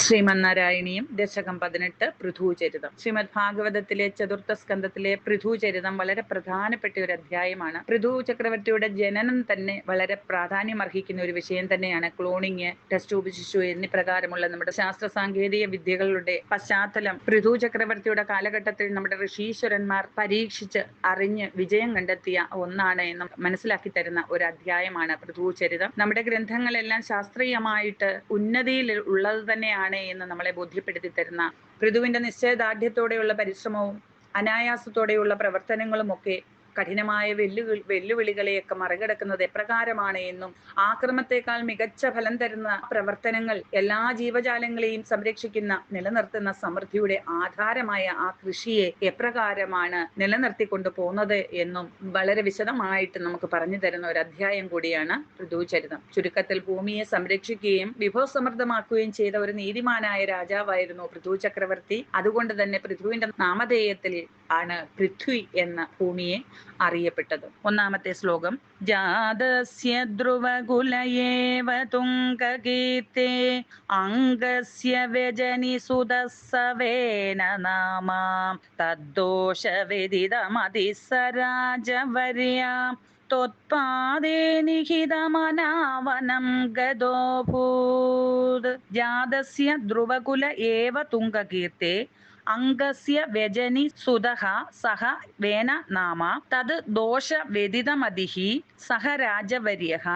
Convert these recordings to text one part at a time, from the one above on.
ശ്രീമന്നാരായണീയം ദശകം 18 പൃഥുചരിതം. ശ്രീമദ് ഭാഗവതത്തിലെ ചതുർത്ഥ സ്കന്ധത്തിലെ പൃഥുചരിതം വളരെ പ്രധാനപ്പെട്ട ഒരു അധ്യായമാണ്. പൃഥു ചക്രവർത്തിയുടെ ജനനം തന്നെ വളരെ പ്രാധാന്യം അർഹിക്കുന്ന ഒരു വിഷയം തന്നെയാണ്. ക്ലോണിങ്, ടെസ്റ്റ് ട്യൂബ് ശിശു എന്നീ പ്രകാരമുള്ള നമ്മുടെ ശാസ്ത്ര സാങ്കേതിക വിദ്യകളുടെ പശ്ചാത്തലം പൃഥു ചക്രവർത്തിയുടെ കാലഘട്ടത്തിൽ നമ്മുടെ ഋഷീശ്വരന്മാർ പരീക്ഷിച്ച് അറിഞ്ഞ് വിജയം കണ്ടെത്തിയ ഒന്നാണ് എന്ന് മനസ്സിലാക്കി തരുന്ന ഒരു അധ്യായമാണ് പൃഥുചരിതം. നമ്മുടെ ഗ്രന്ഥങ്ങളെല്ലാം ശാസ്ത്രീയമായിട്ട് ഉന്നതിയിൽ ഉള്ളത് തന്നെയാണ് എന്ന് നമ്മളെ ബോധ്യപ്പെടുത്തി തരുന്ന, പൃഥുവിന്റെ നിശ്ചയദാർഢ്യത്തോടെയുള്ള പരിശ്രമവും അനായാസത്തോടെയുള്ള പ്രവർത്തനങ്ങളും ഒക്കെ കഠിനമായ വെല്ലുവിളികളെയൊക്കെ മറികടക്കുന്നത് എപ്രകാരമാണ് എന്നും, ആക്രമത്തേക്കാൾ മികച്ച ഫലം തരുന്ന പ്രവർത്തനങ്ങൾ എല്ലാ ജീവജാലങ്ങളെയും സംരക്ഷിക്കുന്ന നിലനിർത്തുന്ന സമൃദ്ധിയുടെ ആധാരമായ ആ കൃഷിയെ എപ്രകാരമാണ് നിലനിർത്തിക്കൊണ്ടു പോകുന്നത് എന്നും വളരെ വിശദമായിട്ട് നമുക്ക് പറഞ്ഞു തരുന്ന ഒരു അധ്യായം കൂടിയാണ് പൃഥുചരിതം. ചുരുക്കത്തിൽ ഭൂമിയെ സംരക്ഷിക്കുകയും വിഭവസമൃദ്ധമാക്കുകയും ചെയ്ത ഒരു നീതിമാനായ രാജാവായിരുന്നു പൃഥു ചക്രവർത്തി. അതുകൊണ്ട് തന്നെ പൃഥുവിന്റെ നാമധേയത്തിൽ ആണ് പൃഥ്വി എന്ന ഭൂമിയെ അറിയപ്പെട്ടത്. ഒന്നാമത്തെ ശ്ലോകം: ജാതസ്യ ധ്രുവകുലയേവ തുംഗകീർത്തേ അംഗസ്യ വ്യജനി സുതസ്സവേന നാമ തദ്ദോഷവിദിതമതിസരാജവര്യാം ത്വത്പാദേ നിഹിതമനാവനം ഗതോഭൂത്. ജാതസ്യ ധ്രുവകുല ഏവ തുംഗകീർത്തേ അംഗസ്യ വ്യജനി സുതഃ സഹ വേന നാമ തത് ദോഷ വ്യതിതമതിഃ സഹ രാജവര്യഃ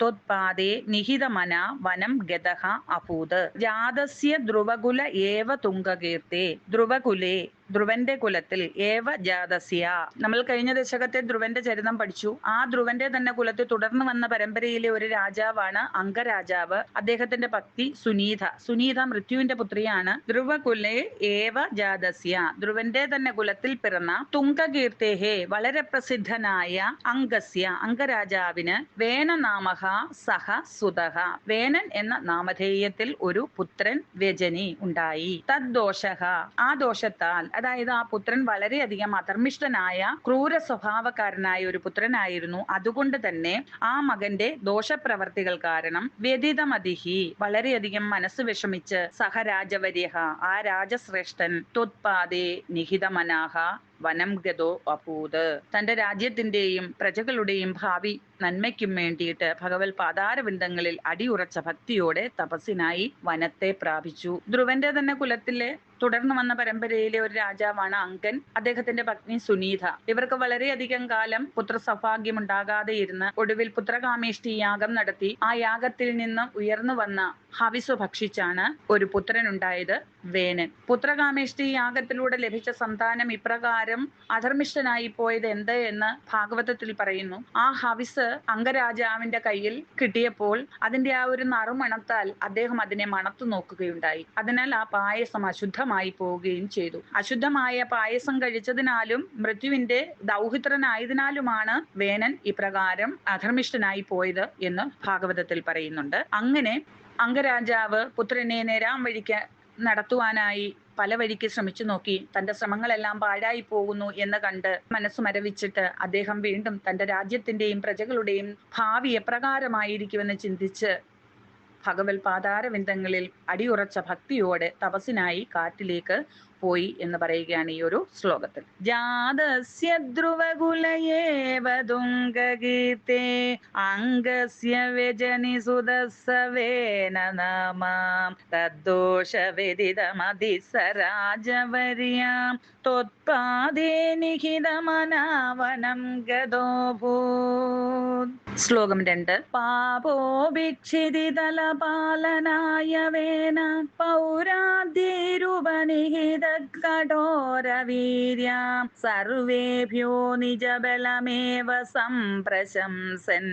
ത്വത്പാദേ നിഹിതമന വനം ഗതഃ അഭൂത്. ജാതസ്യ ധ്രുവകുല ഏവ തുംഗകീർത്തേ. ധ്രുവകുലേ, ധ്രുവന്റെ കുലത്തിൽ, ഏവ ജാതസ്യ. നമ്മൾ കഴിഞ്ഞ ദശകത്തെ ധ്രുവന്റെ ചരിതം പഠിച്ചു. ആ ധ്രുവന്റെ തന്നെ കുലത്തിൽ തുടർന്ന് വന്ന പരമ്പരയിലെ ഒരു രാജാവാണ് അംഗരാജാവ്. അദ്ദേഹത്തിന്റെ പത്നി സുനീത. സുനീത മൃത്യുവിന്റെ പുത്രിയാണ്. ധ്രുവകുലേ ഏവ ജാതസ്യ, ധ്രുവന്റെ തന്നെ കുലത്തിൽ പിറന്ന തുംഗകീർത്തേഹേ, വളരെ പ്രസിദ്ധനായ അംഗസ്യ, അംഗരാജാവിന് വേനനാമഹ സഹ സുതഃ, വേനൻ എന്ന നാമധേയത്തിൽ ഒരു പുത്രൻ വ്യജനി ഉണ്ടായി. തദ്ദോഷഃ, ആ ദോഷത്താൽ, അതായത് ആ പുത്രൻ വളരെയധികം അധർമ്മിഷ്ഠനായ ക്രൂര സ്വഭാവക്കാരനായ ഒരു പുത്രനായിരുന്നു. അതുകൊണ്ട് തന്നെ ആ മകന്റെ ദോഷപ്രവർത്തികൾ കാരണം വ്യതിതമതിഹി, വളരെയധികം മനസ്സ് വിഷമിച്ച് സഹരാജവര്യഹ, ആ രാജശ്രേഷ്ഠൻ ത്വത്പാദേ നിഹിതമനാഹ വനം ഗതോ അഭൂത്, തന്റെ രാജ്യത്തിന്റെയും പ്രജകളുടെയും ഭാവി നന്മയ്ക്കും വേണ്ടിയിട്ട് ഭഗവത് പാതാരവിന്ദങ്ങളിൽ അടിയുറച്ച ഭക്തിയോടെ തപസ്സിനായി വനത്തെ പ്രാപിച്ചു. ധ്രുവന്റെ തന്നെ കുലത്തിലെ തുടർന്ന് വന്ന പരമ്പരയിലെ ഒരു രാജാവാണ് അങ്കൻ. അദ്ദേഹത്തിന്റെ പത്നി സുനീത. ഇവർക്ക് വളരെയധികം കാലം പുത്രസൗഭാഗ്യം ഉണ്ടാകാതെ ഇരുന്ന് ഒടുവിൽ പുത്രകാമേഷ്ടി യാഗം നടത്തി. ആ യാഗത്തിൽ നിന്ന് ഉയർന്നു വന്ന ഹവിസ് ഭക്ഷിച്ചാണ് ഒരു പുത്രൻ ഉണ്ടായത്, വേനൻ. പുത്രകാമേഷ്ടി യാഗത്തിലൂടെ ലഭിച്ച സന്താനം ഇപ്രകാരം അധർമ്മിഷ്ഠനായി പോയത് എന്ത് എന്ന് ഭാഗവതത്തിൽ പറയുന്നു. ആ ഹവിസ് അംഗരാജാവിന്റെ കയ്യിൽ കിട്ടിയപ്പോൾ അതിന്റെ ആ ഒരു നറുമണത്താൽ അദ്ദേഹം അതിനെ മണത്തു നോക്കുകയുണ്ടായി. അതിനാൽ ആ പായസം അശുദ്ധമായി പോവുകയും ചെയ്തു. അശുദ്ധമായ പായസം കഴിച്ചതിനാലും മൃത്യുവിന്റെ ദൗഹിത്രനായതിനാലുമാണ് വേനൻ ഇപ്രകാരം അധർമ്മിഷ്ഠനായി പോയത് എന്ന് ഭാഗവതത്തിൽ പറയുന്നുണ്ട്. അങ്ങനെ അംഗരാജാവ് പുത്രനെ നേരാം വഴിക്ക് നടത്തുവാനായി പല വഴിക്ക് ശ്രമിച്ചു നോക്കി. തന്റെ ശ്രമങ്ങളെല്ലാം പാഴായി പോകുന്നു എന്ന് കണ്ട് മനസ്സ് മരവിച്ചിട്ട് അദ്ദേഹം വീണ്ടും തന്റെ രാജ്യത്തിന്റെയും പ്രജകളുടെയും ഭാവി എപ്രകാരമായിരിക്കുമെന്ന് ചിന്തിച്ച് ഭഗവത് പാതാരവിന്ദങ്ങളിൽ അടിയുറച്ച ഭക്തിയോടെ തപസ്സിനായി കാട്ടിലേക്ക് പോയി എന്ന് പറയുകയാണ് ഈ ഒരു ശ്ലോകത്തിൽ. ജാതസ്യ ധ്രുവകുലയേവ തുംഗകീർത്തേ അംഗസ്യ വ്യജനി സുതസ്സവേന നാമ തദ്ദോഷ വ്യതിതമതിസരാജവര്യാം ത്വത്പാദേ നിഹിതമനാവനം ഗതോഭൂത്. ശ്ലോകം 2. പാപോഭിക്ഷിതിതലപാലനായ വേന പൗരാദ്യൈരുപനിഹിത കഠോരവീര്യാം സർവേഭ്യോ നിജബലമേവ സംപ്രശംസൻ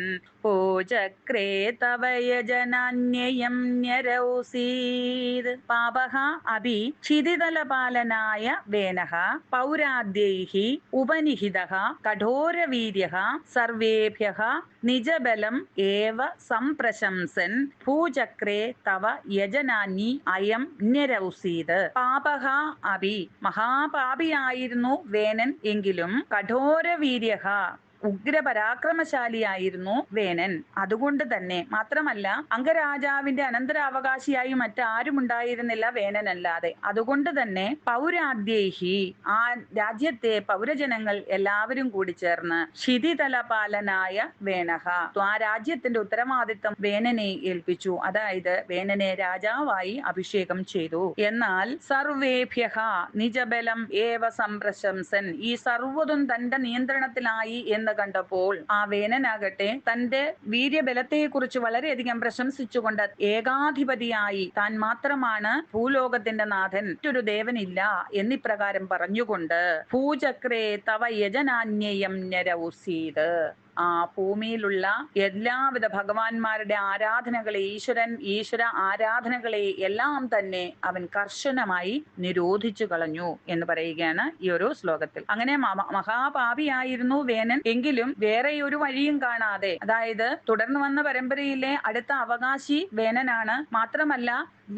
പൂചക്രേ തവ യജനാന്യയം ന്യരൗസീത്. പാപഃ അഭി ക്ഷിതിതലപാലനായ വേനഃ പൗരാദ്യൈഃ ഉപനിഹിതഃ കഠോരവീര്യഃ സർവേഭ്യഃ നിജബലം ഏവ സംപ്രശംസൻ ഭൂചക്രേ തവ യജനാന്യ അയം ന്യരൗസീത്. പാപഃ അഭി, മഹാപാപിയായിരുന്നു വേനൻ എങ്കിലും കഠോരവീര്യഃ, ഉഗ്രപരാക്രമശാലിയായിരുന്നു വേനൻ. അതുകൊണ്ട് തന്നെ മാത്രമല്ല അംഗരാജാവിന്റെ അനന്തരാവകാശിയായി മറ്റാരും ഉണ്ടായിരുന്നില്ല വേനനല്ലാതെ. അതുകൊണ്ട് തന്നെ പൗരാദ്യേഹി ആ രാജ്യത്തെ പൗരജനങ്ങൾ എല്ലാവരും കൂടി ചേർന്ന് ക്ഷിതിതലപാലനായ വേണഹ ആ രാജ്യത്തിന്റെ ഉത്തരവാദിത്തം വേനനെ ഏൽപ്പിച്ചു. അതായത് വേനനെ രാജാവായി അഭിഷേകം ചെയ്തു. എന്നാൽ സർവേഭ്യഃ നിജബലം ഏവ സംപ്രശംസൻ ഈ സർവ്വതും തന്റെ നിയന്ത്രണത്തിലായി എന്ന് കണ്ടപ്പോൾ ആ വേനനാകട്ടെ തന്റെ വീര്യബലത്തെക്കുറിച്ച് വളരെയധികം പ്രശംസിച്ചുകൊണ്ട് ഏകാധിപതിയായി താൻ മാത്രമാണ് ഭൂലോകത്തിന്റെ നാഥൻ, മറ്റൊരു ദേവനില്ല എന്നിപ്രകാരം പറഞ്ഞുകൊണ്ട് ഭൂചക്രേ തവ യജനാന്യയം നരൗസീത് ആ ഭൂമിയിലുള്ള എല്ലാവിധ ഭഗവാന്മാരുടെ ആരാധനകളെ ഈശ്വര ആരാധനകളെ എല്ലാം തന്നെ അവൻ കർശനമായി നിരോധിച്ചു കളഞ്ഞു എന്ന് പറയുകയാണ് ഈ ഒരു ശ്ലോകത്തിൽ. അങ്ങനെ മഹാപാപിയായിരുന്നു വേനൻ. എങ്കിലും വേറെ ഒരു വഴിയും കാണാതെ, അതായത് തുടർന്ന് വന്ന പരമ്പരയിലെ അടുത്ത അവകാശി വേനനാണ്. മാത്രമല്ല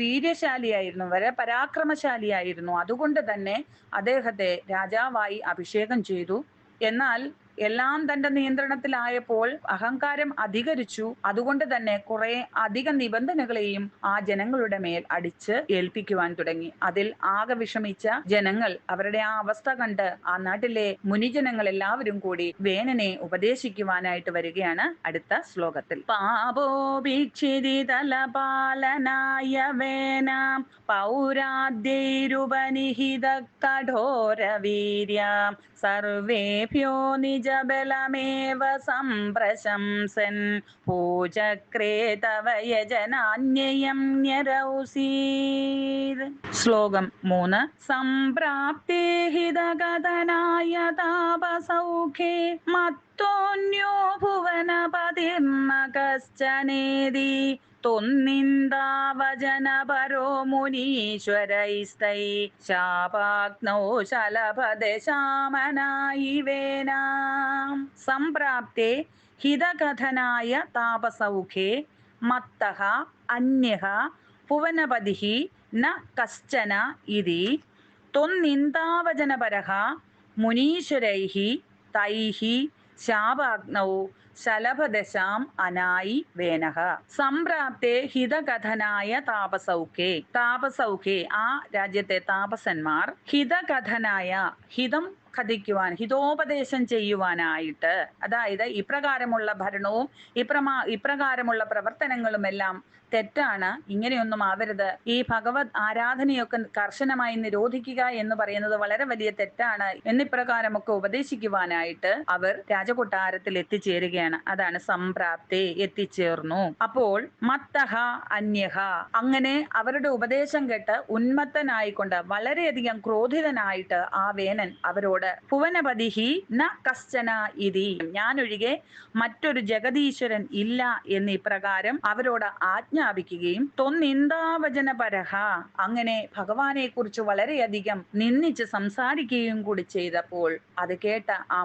വീര്യശാലിയായിരുന്നു, വളരെ പരാക്രമശാലിയായിരുന്നു. അതുകൊണ്ട് തന്നെ അദ്ദേഹത്തെ രാജാവായി അഭിഷേകം ചെയ്തു. എന്നാൽ എല്ലാം തന്റെ നിയന്ത്രണത്തിലായപ്പോൾ അഹങ്കാരം അധികരിച്ചു. അതുകൊണ്ട് തന്നെ കുറെ അധിക നിബന്ധനകളെയും ആ ജനങ്ങളുടെ മേൽ അടിച്ച് ഏൽപ്പിക്കുവാൻ തുടങ്ങി. അതിൽ ആകെ വിഷമിച്ച ജനങ്ങൾ അവരുടെ ആ അവസ്ഥ കണ്ട് ആ നാട്ടിലെ മുനിജനങ്ങൾ എല്ലാവരും കൂടി വേനനെ ഉപദേശിക്കുവാനായിട്ട് വരികയാണ് അടുത്ത ശ്ലോകത്തിൽ. പാപോപീക്ഷിതലപാലനായ വേന പൗരാദ്യൈരുപനിഹിത കഠോരവീര്യ സർവേഭ്യോ നിജബലമേവ സംപ്രശംസൻ ഭൂചക്രേ തവ യജനാന്യയം ന്യരൗസീത്. ശ്ലോകം 3. സംപ്രാപ്തേ ഹിതകഥനായ താപസൗഖേ മത്തോന്യോ ഭുവനപതിർന്ന കശ്ചനേതി തൊന്നിന്ദാവചനപരോ മുനീശ്വരൈസ്തൈ ശാപാഗ്നൗ ശലഭദശാമനായി വേനാം. സംപ്രാപ്തേ ഹിതകഥനായ താപസൗഖേ മത്തഃ അന്യഃ ഭുവനപതിഃ ന കശ്ചന ഇതി ത്വന്നിന്ദാവചനപരഃ മുനീശ്വരൈഃ തൈഃ ശാപാഗ്നൗ ശലഭദശാം അനായി വേനഃ. സംപ്രാപ്തേ ഹിതകഥനായ താപസൗഖേ താപസൗഖേ ആ രാജ്യത്തെ താപസന്മാർ ഹിതകഥനായ ഹിതം കഥിക്കുവാൻ ഹിതോപദേശം ചെയ്യുവാനായിട്ട്, അതായത് ഇപ്രകാരമുള്ള ഭരണവും ഇപ്രകാരമുള്ള പ്രവർത്തനങ്ങളുമെല്ലാം തെറ്റാണ്, ഇങ്ങനെയൊന്നും ആവരുത്, ഈ ഭഗവത് ആരാധനയൊക്കെ കർശനമായി നിരോധിക്കുക എന്ന് പറയുന്നത് വളരെ വലിയ തെറ്റാണ് എന്നിപ്രകാരമൊക്കെ ഉപദേശിക്കുവാനായിട്ട് അവർ രാജകൊട്ടാരത്തിൽ എത്തിച്ചേരുകയാണ്. അതാണ് സംപ്രാപ്തേ, എത്തിച്ചേർന്നു. അപ്പോൾ മത്തഹ അന്യഹ, അങ്ങനെ അവരുടെ ഉപദേശം കേട്ട് ഉന്മത്തനായിക്കൊണ്ട് വളരെയധികം ക്രോധിതനായിട്ട് ആ വേനൻ അവരോട് ഭുവനപതിഹി ന കശ്ചന ഇതി, ഞാനൊഴികെ മറ്റൊരു ജഗദീശ്വരൻ ഇല്ല എന്ന് ഇപ്രകാരം അവരോട് ആജ്ഞാപിക്കുകയും ത്വന്നിന്ദാവചനപരഃ, അങ്ങനെ ഭഗവാനെ കുറിച്ച് വളരെയധികം നിന്ദിച്ച് സംസാരിക്കുകയും കൂടി ചെയ്തപ്പോൾ അത് കേട്ട ആ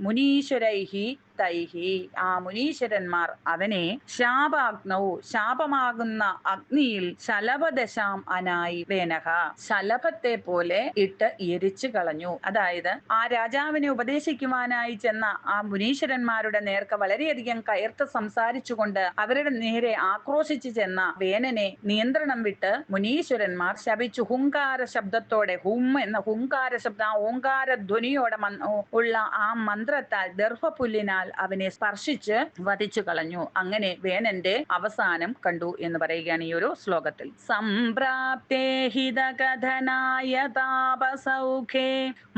മുനീശ്വരൈഹി തൈഹി, ആ മുനീശ്വരന്മാർ അവനെ ശാപാഗ്നൗ, ശാപമാകുന്ന അഗ്നിയിൽ ശലഭദശാം അനായി വേനഹ, ശലഭത്തെ പോലെ ഇട്ട് എരിച്ചു കളഞ്ഞു. അതായത് ആ രാജാവിനെ ഉപദേശിക്കുവാനായി ചെന്ന ആ മുനീശ്വരന്മാരുടെ നേർക്ക് വളരെയധികം കയർത്ത് സംസാരിച്ചുകൊണ്ട് അവരുടെ നേരെ ആക്രോശിച്ചു ചെന്ന വേനനെ നിയന്ത്രണം വിട്ട് മുനീശ്വരന്മാർ ശപിച്ചു. ഹുങ്കാര ശബ്ദത്തോടെ, ഹും എന്ന ഹുങ്കാര ശബ്ദം, ആ ഓങ്കാര ധ്വനിയോടെ ഉള്ള ആ മന്ത്രത്താൽ ദർഭപുല്ലിനാൽ അവനെ സ്പർശിച്ച് വധിച്ചു കളഞ്ഞു. അങ്ങനെ വേനന്റെ അവസാനം കണ്ടു എന്ന് പറയുകയാണ് ഈ ഒരു ശ്ലോകത്തിൽ. സംപ്രാപ്തേ ഹിതകഥനായ താപസൗഖേ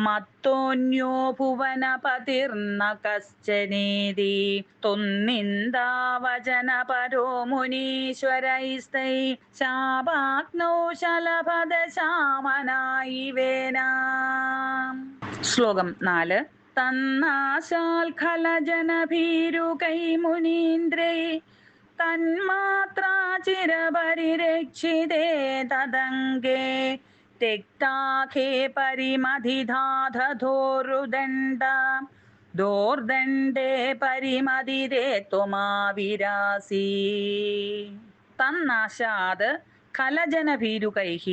മത്തോന്യോ ഭുവനപതിർന്ന കശ്ചനേതി ത്വന്നിന്ദാവചനപരോ മുനീശ്വരൈസ്തൈ ശാപാഗ്നൗ ശലഭദശാമനായി വേനാം. ശ്ലോകം 4. തന്നാശാൽ ഖലജനഭീരുകൈ മുനീന്ദ്രൈ തന്മാത്രാ ചിരപരിരക്ഷിതേ തദംഗേ തെക്താഖേ പരിമതിധാധോരുദണ്ഡ ദോർദണ്ഡേ പരിമതിരേ ത്വമാവിരാസി. തന്നാശാത് ഖലജനഭീരുകൈഃ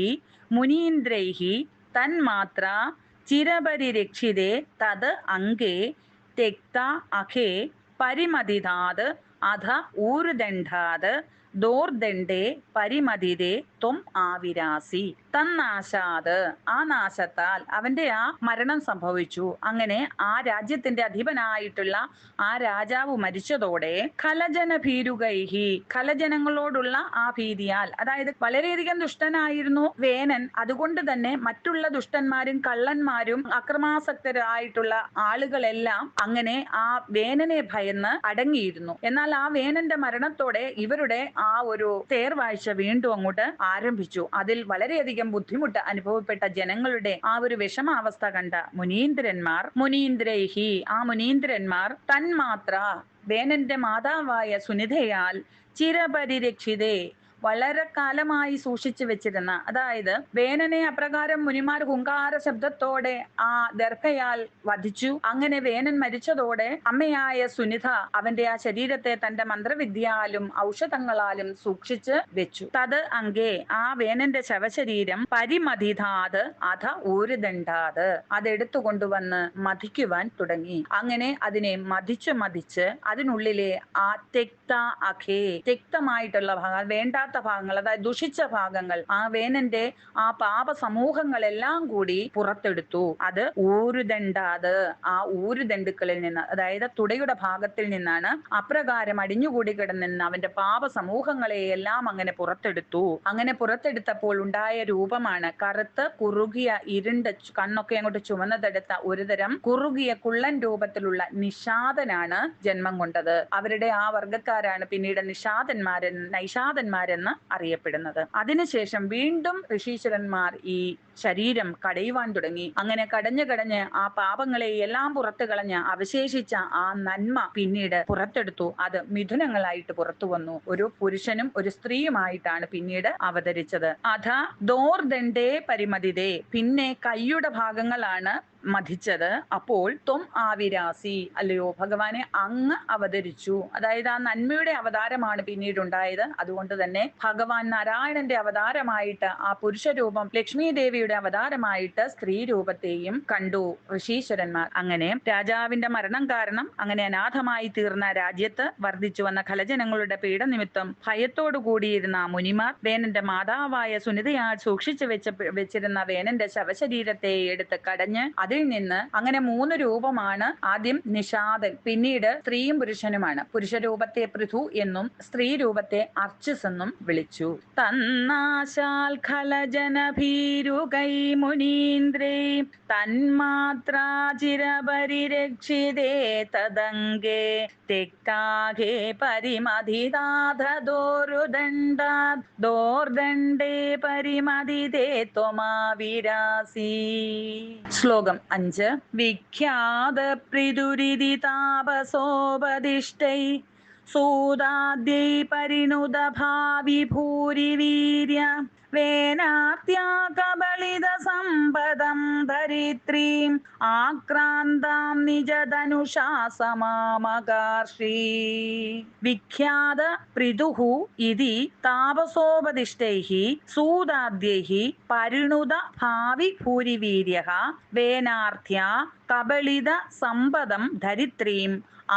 മുനീന്ദ്രൈഃ തന്മാത്രാ ചിരപരിരക്ഷിതേ തത് അംഗേ തെക്ത അഖേ പരിമതിതാത് അധ ഊരുദണ്ഡാത് ദോർദണ്ഡേ പരിമതിരേ ത്വം ആവിരാസി. തന്നാശാത്, ആ നാശത്താൽ അവന്റെ ആ മരണം സംഭവിച്ചു. അങ്ങനെ ആ രാജ്യത്തിന്റെ അധിപനായിട്ടുള്ള ആ രാജാവ് മരിച്ചതോടെ ഖലജന ഭീരുകൈഹി, ഖലജനങ്ങളോടുള്ള ആ ഭീതിയാൽ, അതായത് വളരെയധികം ദുഷ്ടനായിരുന്നു വേനൻ. അതുകൊണ്ട് തന്നെ മറ്റുള്ള ദുഷ്ടന്മാരും കള്ളന്മാരും അക്രമാസക്തരായിട്ടുള്ള ആളുകളെല്ലാം അങ്ങനെ ആ വേനനെ ഭയന്ന് അടങ്ങിയിരുന്നു. എന്നാൽ ആ വേനന്റെ മരണത്തോടെ ഇവരുടെ ആ ഒരു തേർവാഴ്ച വീണ്ടും അങ്ങോട്ട് ആരംഭിച്ചു. അതിൽ വളരെയധികം ബുദ്ധിമുട്ട് അനുഭവപ്പെട്ട ജനങ്ങളുടെ ആ ഒരു വിഷമാവസ്ഥ കണ്ട മുനീന്ദ്രൈഹി, ആ മുനീന്ദ്രന്മാർ തന്മാത്ര, വേനന്റെ മാതാവായ സുനിതയാൽ ചിരപരിരക്ഷിതേ, വളരെ കാലമായി സൂക്ഷിച്ചു വെച്ചിരുന്ന, അതായത് വേനനെ അപ്രകാരം മുനിമാർ ഹുങ്കാര ശബ്ദത്തോടെ ആ ദർഭയാൽ വധിച്ചു. അങ്ങനെ വേനൻ മരിച്ചതോടെ അമ്മയായ സുനിത അവന്റെ ആ ശരീരത്തെ തന്റെ മന്ത്രവിദ്യയാലും ഔഷധങ്ങളാലും സൂക്ഷിച്ച് വെച്ചു. തത് അങ്കേ, ആ വേനന്റെ ശവശരീരം പരിമതിതാത് അധ ഊരുദണ്ഡാത്, അതെടുത്തു കൊണ്ടുവന്ന് മതിക്കുവാൻ തുടങ്ങി. അങ്ങനെ അതിനെ മതിച്ച് അതിനുള്ളിലെ ആ തെക്ത അഖേ, തെക്തമായിട്ടുള്ള ഭാഗം, വേണ്ടാത്ത ഭാഗങ്ങൾ, അതായത് ദുഷിച്ച ഭാഗങ്ങൾ, ആ വേനന്റെ ആ പാപ സമൂഹങ്ങളെല്ലാം കൂടി പുറത്തെടുത്തു. അത് ഊരുദണ്ഡാത്, ആ ഊരുദണ്ഡുക്കളിൽ നിന്ന്, അതായത് തുടയുടെ ഭാഗത്തിൽ നിന്നാണ് അപ്രകാരം അടിഞ്ഞുകൂടി കിടന്നിരുന്ന അവന്റെ പാപ സമൂഹങ്ങളെ എല്ലാം അങ്ങനെ പുറത്തെടുത്തു. അങ്ങനെ പുറത്തെടുത്തപ്പോൾ ഉണ്ടായ രൂപമാണ് കറുത്ത് കുറുകിയ ഇരുണ്ട കണ്ണൊക്കെ അങ്ങോട്ട് ചുവന്നതെടുത്ത ഒരുതരം കുറുകിയ കുള്ളൻ രൂപത്തിലുള്ള നിഷാദനാണ് ജന്മം കൊണ്ടത്. അവരുടെ ആ വർഗക്കാരാണ് പിന്നീട് നൈഷാദന്മാരെന്ന് അറിയപ്പെടുന്നത്. അതിനുശേഷം വീണ്ടും ഋഷീശ്വരന്മാർ ഈ ശരീരം കടയുവാൻ തുടങ്ങി. അങ്ങനെ കടഞ്ഞ് ആ പാപങ്ങളെ എല്ലാം പുറത്തു കളഞ്ഞ് അവശേഷിച്ച ആ നന്മ പിന്നീട് പുറത്തെടുത്തു. അത് മിഥുനങ്ങളായിട്ട് പുറത്തു വന്നു. ഒരു പുരുഷനും ഒരു സ്ത്രീയുമായിട്ടാണ് പിന്നീട് അവതരിച്ചത്. അധ ദോർദണ്ഡേ പരിമതിതേ, പിന്നെ കൈയുടെ ഭാഗങ്ങളാണ് മതിച്ചത്. അപ്പോൾ ത്വം ആവിരാസി, അല്ലയോ ഭഗവാനെ അങ്ങ് അവതരിച്ചു. അതായത് ആ നന്മയുടെ അവതാരമാണ് പിന്നീട് ഉണ്ടായത്. അതുകൊണ്ട് തന്നെ ഭഗവാൻ നാരായണന്റെ അവതാരമായിട്ട് ആ പുരുഷരൂപം, ലക്ഷ്മി ദേവിയുടെ അവതാരമായിട്ട് സ്ത്രീ രൂപത്തെയും കണ്ടു ഋഷീശ്വരന്മാർ. അങ്ങനെ രാജാവിന്റെ മരണം കാരണം അങ്ങനെ അനാഥമായി തീർന്ന രാജ്യത്ത് വർദ്ധിച്ചു വന്ന ഖലജനങ്ങളുടെ പീഡനിമിത്തം ഭയത്തോടു കൂടിയിരുന്ന മുനിമാർ വേനന്റെ മാതാവായ സുനിതയാൽ സൂക്ഷിച്ചു വെച്ചിരുന്ന വേനന്റെ ശവശരീരത്തെ എടുത്ത് കടഞ്ഞ് അതിൽ നിന്ന് അങ്ങനെ 3 രൂപമാണ്. ആദ്യം നിഷാദൻ, പിന്നീട് സ്ത്രീയും പുരുഷനുമാണ്. പുരുഷരൂപത്തെ പൃഥു എന്നും സ്ത്രീ രൂപത്തെ അർച്ചസ് എന്നും വിളിച്ചു. തന്നാശാൽ ഖലജന ഭീരുകൈ മുനീന്ദ്രേ തന്മാത്രാ ചിരപരിരക്ഷിതേ തദംഗേ തെക്താഘേ പരിമതിതാധോരുദണ്ഡാത് ദോർദണ്ഡേ പരിമതിതേ ത്വമാവിരാസി. ശ്ലോകം 5. വിഖ്യാത പ്രിദുരിതി താപസോപദിഷ്ടൈ സൂതാദ്യൈ പരിണുത ഭാവി ഭൂരിവീര്യ വേനാത്യാ കബളിത സമ്പദം ധരിത്രീം ആക്രാന്താം നിജധനുഷാ സമാമകാർഷീ. വിഖ്യാത പൃഥുഃ ഇതി താപസോപദിഷ്ടൈഃ സൂതാദ്യൈഃ പരിണുത ഭാവി ഭൂരിവീര്യഃ വേനാർത്യാ കബളിത സമ്പദം ധരിത്രീം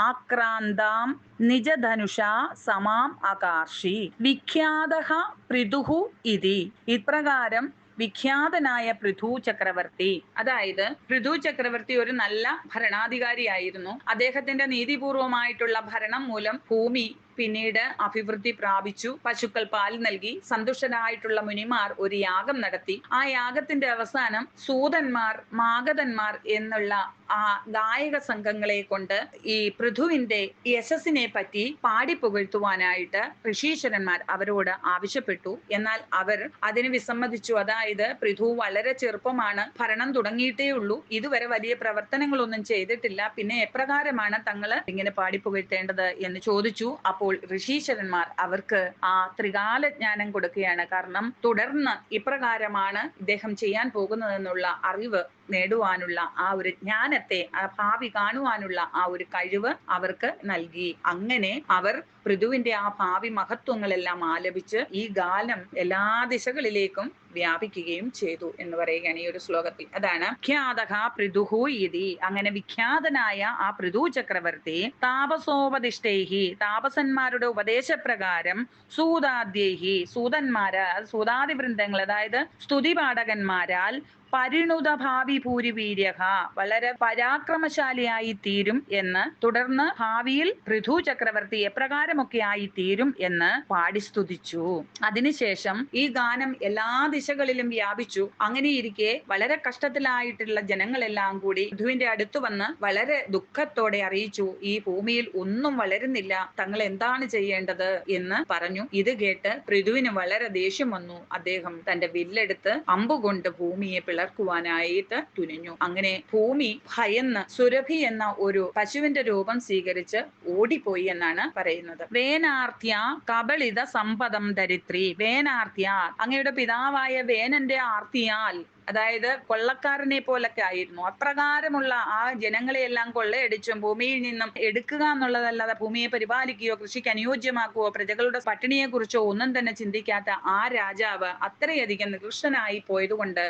ആക്രാന്താം നിജധനുഷാ സമാം അകാർഷി. വിഖ്യാതഃ പൃഥുഃ ഇതി, ഇപ്രകാരം വിഖ്യാതനായ പൃഥു ചക്രവർത്തി, അതായത് പൃഥു ചക്രവർത്തി ഒരു നല്ല ഭരണാധികാരിയായിരുന്നു. അദ്ദേഹത്തിന്റെ നീതിപൂർവമായിട്ടുള്ള ഭരണം മൂലം ഭൂമി പിന്നീട് അഭിവൃദ്ധി പ്രാപിച്ചു. പശുക്കൾ പാൽ നൽകി. സന്തുഷ്ടരായിട്ടുള്ള മുനിമാർ ഒരു യാഗം നടത്തി. ആ യാഗത്തിന്റെ അവസാനം സൂതന്മാർ, മാഗധന്മാർ എന്നുള്ള ആ ഗായക സംഘങ്ങളെ കൊണ്ട് ഈ പൃഥുവിന്റെ യശസ്സിനെ പറ്റി പാടിപ്പുകഴ്ത്തുവാനായിട്ട് ഋഷീശ്വരന്മാർ അവരോട് ആവശ്യപ്പെട്ടു. എന്നാൽ അവർ അതിന് വിസമ്മതിച്ചു. അതായത് പൃഥു വളരെ ചെറുപ്പമാണ്, ഭരണം തുടങ്ങിയിട്ടേ ഉള്ളൂ, ഇതുവരെ വലിയ പ്രവർത്തനങ്ങളൊന്നും ചെയ്തിട്ടില്ല, പിന്നെ എപ്രകാരമാണ് തങ്ങൾ ഇങ്ങനെ പാടിപ്പുകഴ്ത്തേണ്ടത് എന്ന് ചോദിച്ചു. അപ്പോൾ ഋഷീശ്വരന്മാർ അവർക്ക് ആ ത്രികാല ജ്ഞാനം കൊടുക്കുകയാണ്. കാരണം തുടർന്ന് ഇപ്രകാരമാണ് ഇദ്ദേഹം ചെയ്യാൻ പോകുന്നതെന്നുള്ള അറിവ് നേടുവാനുള്ള ആ ഒരു ജ്ഞാനത്തെ, ആ ഭാവി കാണുവാനുള്ള ആ ഒരു കഴിവ് അവർക്ക് നൽകി. അങ്ങനെ അവർ പൃഥുവിന്റെ ആ ഭാവി മഹത്വങ്ങളെല്ലാം ആലപിച്ച് ഈ ഗാനം എല്ലാ ദിശകളിലേക്കും വ്യാപിക്കുകയും ചെയ്തു എന്ന് പറയുകയാണ് ഈ ഒരു ശ്ലോകത്തിൽ. അതാണ് വിഖ്യാതഃ പൃഥുഹു ഇതി. അങ്ങനെ വിഖ്യാതനായ ആ പൃഥു ചക്രവർത്തി താപസോപദിഷ്ടൈഹി, താപസന്മാരുടെ ഉപദേശപ്രകാരം സൂതാദ്യൈഹി, സൂതന്മാരാൽ, സൂതാദിവൃന്ദങ്ങൾ അതായത് സ്തുതിപാഠകന്മാരാൽ പരിണുത ഭാവി ഭൂരിവീര്യഹ, വളരെ പരാക്രമശാലിയായി തീരും എന്ന്, തുടർന്ന് ഭാവിയിൽ പൃഥു ചക്രവർത്തി എപ്രകാരമൊക്കെ ആയി തീരും എന്ന് പാടി സ്തുതിച്ചു. അതിനുശേഷം ഈ ഗാനം എല്ലാ ദിശകളിലും വ്യാപിച്ചു. അങ്ങനെയിരിക്കെ വളരെ കഷ്ടത്തിലായിട്ടുള്ള ജനങ്ങളെല്ലാം കൂടി പൃഥുവിന്റെ അടുത്ത് വന്ന് വളരെ ദുഃഖത്തോടെ അറിയിച്ചു, ഈ ഭൂമിയിൽ ഒന്നും വളരുന്നില്ല, തങ്ങൾ എന്താണ് ചെയ്യേണ്ടത് എന്ന് പറഞ്ഞു. ഇത് കേട്ട് പൃഥുവിന് വളരെ ദേഷ്യം വന്നു. അദ്ദേഹം തന്റെ വില്ലെടുത്ത് അമ്പുകൊണ്ട് ഭൂമിയെ പിളർക്കുവാനായിട്ട് തുനിഞ്ഞു. അങ്ങനെ ഭൂമി ഭയന്ന് സുരഭി എന്ന ഒരു പശുവിന്റെ രൂപം സ്വീകരിച്ച് ഓടിപ്പോയി എന്നാണ് പറയുന്നത്. വേനാർഥ്യ കബളിത സമ്പദം ധരിത്രി. വേനാർഥ്യ, അങ്ങയുടെ പിതാവായ വേനന്റെ ആർത്തിയാൽ, അതായത് കൊള്ളക്കാരനെ പോലൊക്കെ ആയിരുന്നു. അപ്രകാരമുള്ള ആ ജനങ്ങളെയെല്ലാം കൊള്ളയടിച്ചും ഭൂമിയിൽ നിന്നും എടുക്കുക എന്നുള്ളതല്ലാതെ ഭൂമിയെ പരിപാലിക്കുകയോ കൃഷിക്ക് അനുയോജ്യമാക്കുകയോ പ്രജകളുടെ പട്ടിണിയെ കുറിച്ചോ ഒന്നും തന്നെ ചിന്തിക്കാത്ത ആ രാജാവ് അത്രയധികം നികൃഷ്ടനായി പോയതുകൊണ്ട്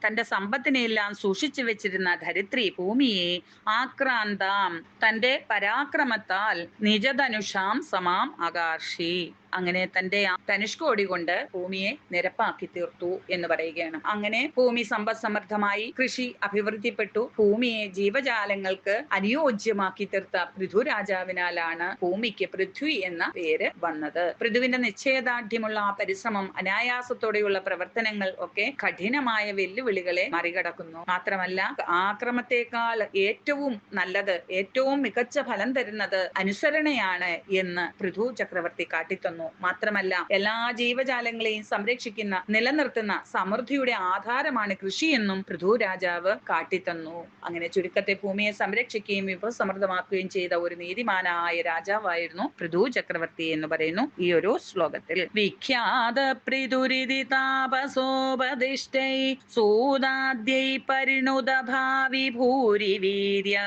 തന്റെ സമ്പത്തിനെല്ലാം സൂക്ഷിച്ചു വെച്ചിരുന്ന ധരിത്രി ഭൂമിയെ ആക്രാന്താം, തന്റെ പരാക്രമത്താൽ നിജധനുഷാം സമാം ആകാർഷി, അങ്ങനെ തന്റെ ധനുഷ്കോടി കൊണ്ട് ഭൂമിയെ നിരപ്പാക്കി തീർത്തു എന്ന് പറയുകയാണ്. അങ്ങനെ ഭൂമി സമ്പദ് സമൃദ്ധമായി, കൃഷി അഭിവൃദ്ധിപ്പെട്ടു. ഭൂമിയെ ജീവജാലങ്ങൾക്ക് അനുയോജ്യമാക്കി തീർത്ത പൃഥു രാജാവിനാലാണ് ഭൂമിക്ക് പൃഥ്വി എന്ന പേര് വന്നത്. പൃഥുവിന്റെ നിശ്ചയദാർഢ്യമുള്ള ആ പരിശ്രമം, അനായാസത്തോടെയുള്ള പ്രവർത്തനങ്ങൾ ഒക്കെ കഠിനമായ വെല്ലുവിളികളെ മറികടക്കുന്നു. മാത്രമല്ല, ആക്രമത്തേക്കാൾ ഏറ്റവും നല്ലത്, ഏറ്റവും മികച്ച ഫലം തരുന്നത് അനുസരണയാണ് എന്ന് പൃഥു ചക്രവർത്തി കാട്ടിത്തന്നു. മാത്രമല്ല, എല്ലാ ജീവജാലങ്ങളെയും സംരക്ഷിക്കുന്ന, നിലനിർത്തുന്ന സമൃദ്ധിയുടെ ആധാരമാണ് കൃഷി എന്നും പൃഥു രാജാവ് കാട്ടിത്തന്നു. അങ്ങനെ ചുരുക്കത്തെ ഭൂമിയെ സംരക്ഷിക്കുകയും വിഭവസമൃദ്ധമാക്കുകയും ചെയ്ത ഒരു നീതിമാനായ രാജാവായിരുന്നു പൃഥു ചക്രവർത്തി എന്ന് പറയുന്നു ഈ ഒരു ശ്ലോകത്തിൽ. വിഖ്യാത പൃഥുരിതി താപസോപദിഷ്ടൈ സൂതാദ്യൈ പരിണുത ഭാവി ഭൂരി വീര്യ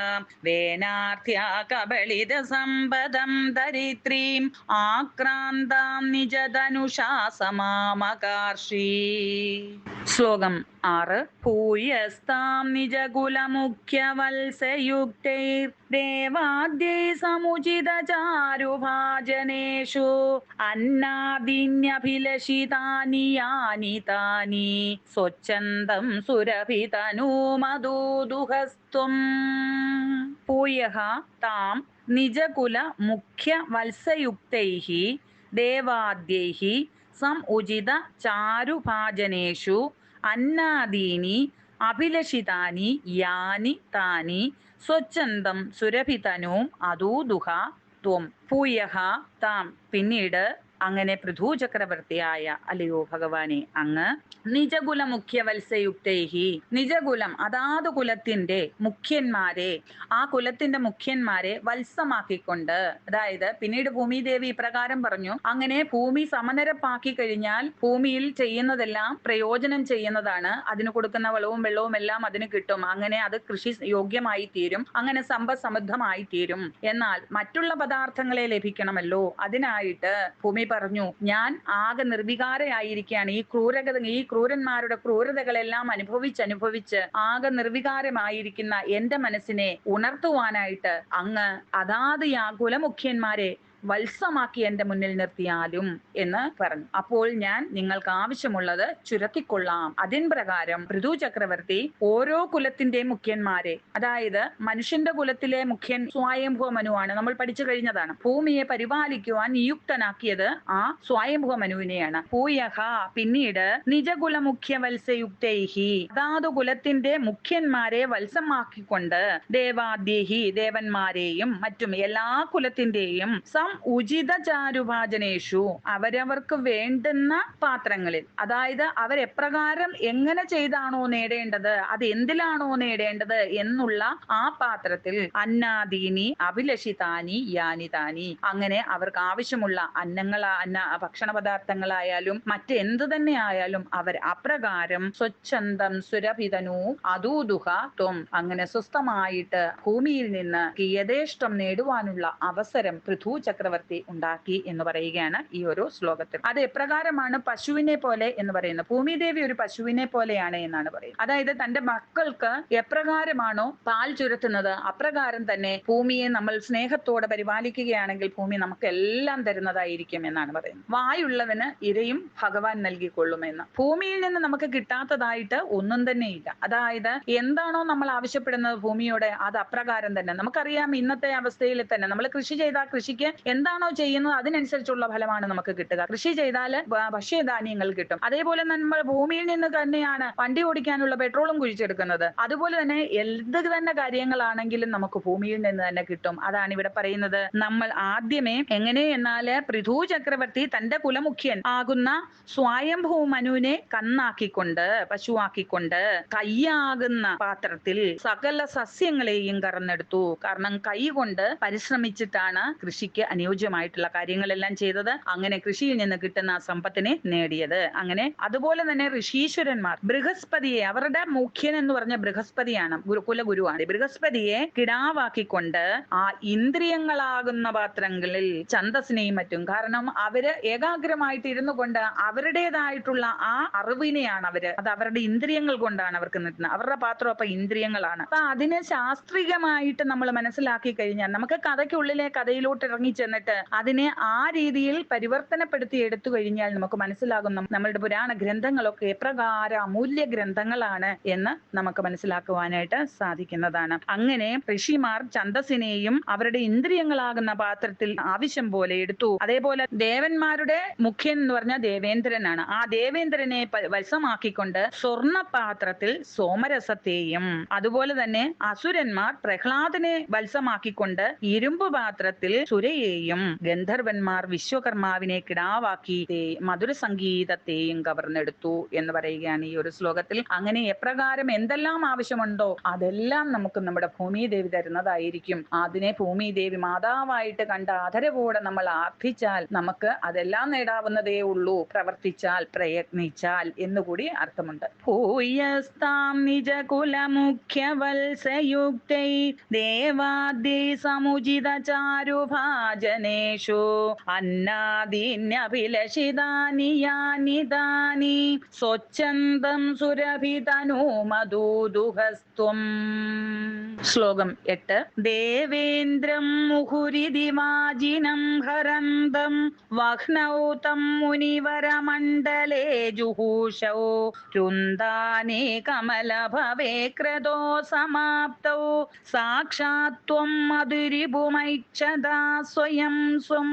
വേനാർത്ഥ്യ കബളിത സമ്പദം ധരിത്രീം ആക്രാന്താം നിജധനുഷാ സമാമകാർഷി. ശ്ലോകം 6. ഭൂയസ്താം നിജകുലമുഖ്യവത്സയുക്തൈർ ദേവാദ്യൈ സമുചിത ചാരുഭാജനേഷു അന്നാദിന്യഭിലഷിതാനി യാനി താനി സ്വച്ഛന്തം സുരഭിതനൂമദൂദുഹസ്ത്വം. ഭൂയഃ താം നിജകുല മുഖ്യ വത്സയുക്തൈഃ ദേവാദ്യൈഃ സമുചിത ചാരുഭാജനേഷു അന്നാദീനി അഭിലഷിതാനി യാനി താനി സ്വച്ഛന്തം സുരഭിതനൂം അദൂദുഹ ത്വം. ഭൂയഃ താം, പിന്നീട് അങ്ങനെ പൃഥു ചക്രവർത്തിയായ അല്ലയോ ഭഗവാനെ അങ്ങ് നിജകുല മുഖ്യ വത്സയുക്തൈഹി, നിജകുലം അതാത് കുലത്തിന്റെ മുഖ്യന്മാരെ, ആ കുലത്തിന്റെ മുഖ്യന്മാരെ വത്സമാക്കിക്കൊണ്ട്, അതായത് പിന്നീട് ഭൂമിദേവി ഇപ്രകാരം പറഞ്ഞു, അങ്ങനെ ഭൂമി സമനിരപ്പാക്കി കഴിഞ്ഞാൽ ഭൂമിയിൽ ചെയ്യുന്നതെല്ലാം പ്രയോജനം ചെയ്യുന്നതാണ്, അതിന് കൊടുക്കുന്ന വളവും വെള്ളവും എല്ലാം അതിന് കിട്ടും, അങ്ങനെ അത് കൃഷി യോഗ്യമായി തീരും, അങ്ങനെ സമ്പദ് സമൃദ്ധമായി തീരും. എന്നാൽ മറ്റുള്ള പദാർത്ഥങ്ങളെ ലഭിക്കണമല്ലോ, അതിനായിട്ട് ഭൂമി പറഞ്ഞു, ഞാൻ ആകെ നിർവികാരയായിരിക്കുകയാണ്, ഈ ക്രൂരന്മാരുടെ ക്രൂരതകളെല്ലാം അനുഭവിച്ച് ആകെ നിർവികാരമായിരിക്കുന്ന എന്റെ മനസ്സിനെ ഉണർത്തുവാനായിട്ട് അങ്ങ് അതാത് കുലമുഖ്യന്മാരെ വത്സമാക്കി എന്റെ മുന്നിൽ നിർത്തിയാലും എന്ന് പറഞ്ഞു. അപ്പോൾ ഞാൻ നിങ്ങൾക്ക് ആവശ്യമുള്ളത് ചുരത്തിക്കൊള്ളാം. അതിൻ പ്രകാരം പൃഥു ചക്രവർത്തി ഓരോ കുലത്തിന്റെ മുഖ്യന്മാരെ, അതായത് മനുഷ്യന്റെ കുലത്തിലെ മുഖ്യൻ സ്വയംഭുവ മനുവാണ്, നമ്മൾ പഠിച്ചു കഴിഞ്ഞതാണ്. ഭൂമിയെ പരിപാലിക്കുവാൻ നിയുക്തനാക്കിയത് ആ സ്വയംഭുവ മനുവിനെയാണ്. ഭൂയഃ, പിന്നീട് നിജകുല മുഖ്യ വത്സയുക്തൈഹി, അതാത് കുലത്തിന്റെ മുഖ്യന്മാരെ വത്സമാക്കിക്കൊണ്ട് ദേവാദ്യേഹി, ദേവന്മാരെയും മറ്റും എല്ലാ കുലത്തിന്റെയും ഉചിത ചാരുഭാജനേഷു, അവരവർക്ക് വേണ്ടുന്ന പാത്രങ്ങളിൽ, അതായത് അവരെപ്രകാരം എങ്ങനെ ചെയ്താണോ നേടേണ്ടത്, അത് എന്തിലാണോ നേടേണ്ടത് എന്നുള്ള ആ പാത്രത്തിൽ അന്നാദീനി അഭിലഷിതാനി യാനിതാനി, അങ്ങനെ അവർക്ക് ആവശ്യമുള്ള ഭക്ഷണ പദാർത്ഥങ്ങളായാലും മറ്റെന്തു തന്നെ ആയാലും അവർ അപ്രകാരം സ്വച്ഛന്തം സുരഭിതനു അദൂദുഹ ത്വം, അങ്ങനെ സ്വസ്ഥമായിട്ട് ഭൂമിയിൽ നിന്ന് യഥേഷ്ടം നേടുവാനുള്ള അവസരം പൃഥു ചക്രവർത്തി ഉണ്ടാക്കി എന്ന് പറയുകയാണ് ഈ ഒരു ശ്ലോകത്തിൽ. അത് എപ്രകാരമാണ് പശുവിനെ പോലെ എന്ന് പറയുന്നത്. ഭൂമിദേവി ഒരു പശുവിനെ പോലെയാണ് എന്നാണ് പറയുന്നത്. അതായത് തന്റെ മക്കൾക്ക് എപ്രകാരമാണോ പാൽ ചുരത്തുന്നത് അപ്രകാരം തന്നെ ഭൂമിയെ നമ്മൾ സ്നേഹത്തോടെ പരിപാലിക്കുകയാണെങ്കിൽ ഭൂമി നമുക്ക് എല്ലാം തരുന്നതായിരിക്കും എന്നാണ് പറയുന്നത്. വായുള്ളവന് ഇരയും ഭഗവാൻ നൽകിക്കൊള്ളുമെന്ന്. ഭൂമിയിൽ നിന്ന് നമുക്ക് കിട്ടാത്തതായിട്ട് ഒന്നും തന്നെ ഇല്ല. അതായത് എന്താണോ നമ്മൾ ആവശ്യപ്പെടുന്നത് ഭൂമിയോട് അത് അപ്രകാരം തന്നെ. നമുക്കറിയാം ഇന്നത്തെ അവസ്ഥയിൽ തന്നെ നമ്മൾ കൃഷി ചെയ്താൽ കൃഷിക്ക് എന്താണോ ചെയ്യുന്നത് അതിനനുസരിച്ചുള്ള ഫലമാണ് നമുക്ക് കിട്ടുക. കൃഷി ചെയ്താൽ ഭക്ഷ്യധാന്യങ്ങൾ കിട്ടും. അതേപോലെ നമ്മൾ ഭൂമിയിൽ നിന്ന് തന്നെയാണ് വണ്ടി ഓടിക്കാനുള്ള പെട്രോളും കുഴിച്ചെടുക്കുന്നത്. അതുപോലെ തന്നെ എന്ത് തന്നെ കാര്യങ്ങളാണെങ്കിലും നമുക്ക് ഭൂമിയിൽ നിന്ന് തന്നെ കിട്ടും. അതാണ് ഇവിടെ പറയുന്നത്. നമ്മൾ ആദ്യമേ എങ്ങനെ എന്നാല് പൃഥു ചക്രവർത്തി തന്റെ കുലമുഖ്യൻ ആകുന്ന സ്വയംഭൂ മനുവിനെ കന്നാക്കിക്കൊണ്ട് പശുവാക്കിക്കൊണ്ട് കയ്യാകുന്ന പാത്രത്തിൽ സകല സസ്യങ്ങളെയും കറന്നെടുത്തു. കാരണം കൈ കൊണ്ട് പരിശ്രമിച്ചിട്ടാണ് കൃഷിക്ക് അനുയോജ്യമായിട്ടുള്ള കാര്യങ്ങളെല്ലാം ചെയ്തത്. അങ്ങനെ കൃഷിയിൽ നിന്ന് കിട്ടുന്ന സമ്പത്തിനെ നേടിയത്. അങ്ങനെ അതുപോലെ തന്നെ ഋഷീശ്വരന്മാർ ബൃഹസ്പതിയെ, അവരുടെ മുഖ്യൻ എന്ന് പറഞ്ഞ ബൃഹസ്പതിയാണ്, കുലഗുരുവാണ്. ബൃഹസ്പതിയെ കിടാവാക്കിക്കൊണ്ട് ആ ഇന്ദ്രിയങ്ങളാകുന്ന പാത്രങ്ങളിൽ ഛന്ദസ്സിനെയും മറ്റും, കാരണം അവര് ഏകാഗ്രമായിട്ട് ഇരുന്നു കൊണ്ട് അവരുടേതായിട്ടുള്ള ആ അറിവിനെയാണ് അത് അവരുടെ ഇന്ദ്രിയങ്ങൾ കൊണ്ടാണ് അവർക്ക് നിൽക്കുന്നത്. അവരുടെ പാത്രം അപ്പൊ ഇന്ദ്രിയങ്ങളാണ്. അപ്പൊ അതിനെ ശാസ്ത്രീയമായിട്ട് നമ്മൾ മനസ്സിലാക്കി കഴിഞ്ഞാൽ നമുക്ക് കഥയ്ക്കുള്ളിലെ കഥയിലോട്ട് ഇറങ്ങി ചെന്നിട്ട് അതിനെ ആ രീതിയിൽ പരിവർത്തനപ്പെടുത്തി എടുത്തു കഴിഞ്ഞാൽ നമുക്ക് മനസ്സിലാകും നമ്മളുടെ പുരാണ ഗ്രന്ഥങ്ങളൊക്കെ എപ്രകാരം അമൂല്യ ഗ്രന്ഥങ്ങളാണ് എന്ന് നമുക്ക് മനസ്സിലാക്കുവാനായിട്ട് സാധിക്കുന്നതാണ്. അങ്ങനെ ഋഷിമാർ ഛന്ദസ്സിനെയും അവരുടെ ഇന്ദ്രിയങ്ങളാകുന്ന പാത്രത്തിൽ ആവശ്യം പോലെ എടുത്തു. അതേപോലെ ദേവന്മാരുടെ മുഖ്യൻ എന്ന് പറഞ്ഞാൽ ദേവേന്ദ്രനാണ്. ആ ദേവേന്ദ്രനെ വശമാക്കിക്കൊണ്ട് സ്വർണ്ണ പാത്രത്തിൽ സോമരസത്തെയും, അതുപോലെ തന്നെ അസുരന്മാർ പ്രഹ്ലാദനെ വത്സമാക്കിക്കൊണ്ട് ഇരുമ്പ് പാത്രത്തിൽ സുരയെയും, ഗന്ധർവന്മാർ വിശ്വകർമാവിനെ കിടാവാക്കി മധുര സംഗീതത്തെയും കവർന്നെടുത്തു എന്ന് പറയുകയാണ് ഈ ഒരു ശ്ലോകത്തിൽ. അങ്ങനെ എപ്രകാരം എന്തെല്ലാം ആവശ്യമുണ്ടോ അതെല്ലാം നമുക്ക് നമ്മുടെ ഭൂമിദേവി തരുന്നതായിരിക്കും. അതിനെ ഭൂമിദേവി മാതാവായിട്ട് കണ്ട ആദരവോടെ നമ്മൾ ആർത്ഥിച്ചാൽ നമുക്ക് അതെല്ലാം നേടാവുന്നതേ ഉള്ളൂ, പ്രവർത്തിച്ചാൽ പ്രയത്നിച്ചാൽ എന്നുകൂടി അർത്ഥമുണ്ട്. ഭൂയസ്താം നിജകുല മുഖ്യ വത്സയുക്തൈ ദേവാദ്യൈ സമുചിത ചാരുഭാജനേഷു അന്നാദീന്യഭിലഷിതാനി യാനി ദാനി സ്വച്ഛന്തം സുരഭിതനു മധുദുഹസ്ത്വം. ശ്ലോകം 8. ദേവേന്ദ്രം മുഹുരിദിവാജിനം ഹരന്തം വഹ്നൗ തം മുനിവരമണ്ഡലേ ജുഹൂഷൗ രുന്ദാനേ കമലഭവേ ക്രതോ സമാപ്തൗ സാക്ഷാത്വം മധുരിഭുമൈച്ഛദാ സ്വയം സ്വം.